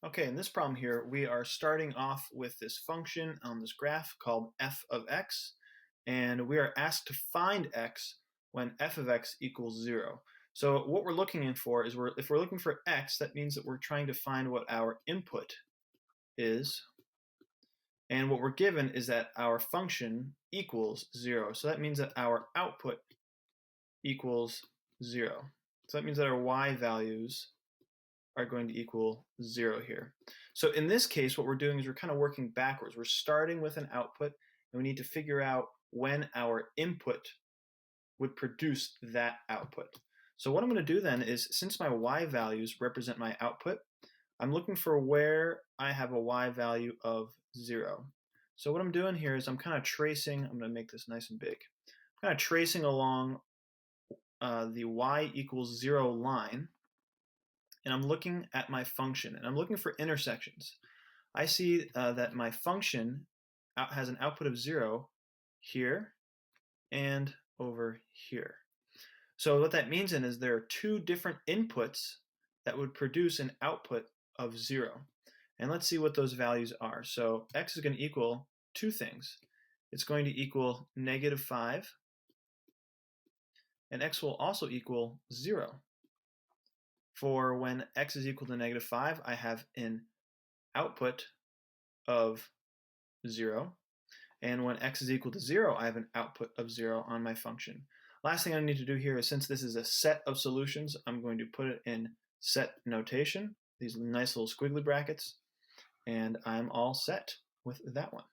Okay, in this problem here, we are starting off with this function on this graph called f of x, and we are asked to find x when f of x equals 0. So what we're looking in for is if we're looking for x, that means that we're trying to find what our input is, and what we're given is that our function equals 0. So that means that our output equals 0. So that means that our y values are going to equal 0 here. So in this case, what we're doing is we're kind of working backwards. We're starting with an output, and we need to figure out when our input would produce that output. So what I'm going to do then is, since my y values represent my output, I'm looking for where I have a y value of 0. So what I'm doing here is I'm kind of tracing, I'm going to make this nice and big, I'm kind of tracing along the y equals 0 line, and I'm looking at my function, and I'm looking for intersections. I see that my function has an output of 0 here and over here. So what that means then is there are two different inputs that would produce an output of 0. And let's see what those values are. So x is going to equal two things. It's going to equal -5, and x will also equal 0. For when x is equal to -5, I have an output of 0. And when x is equal to 0, I have an output of 0 on my function. Last thing I need to do here is, since this is a set of solutions, I'm going to put it in set notation, these nice little squiggly brackets, and I'm all set with that one.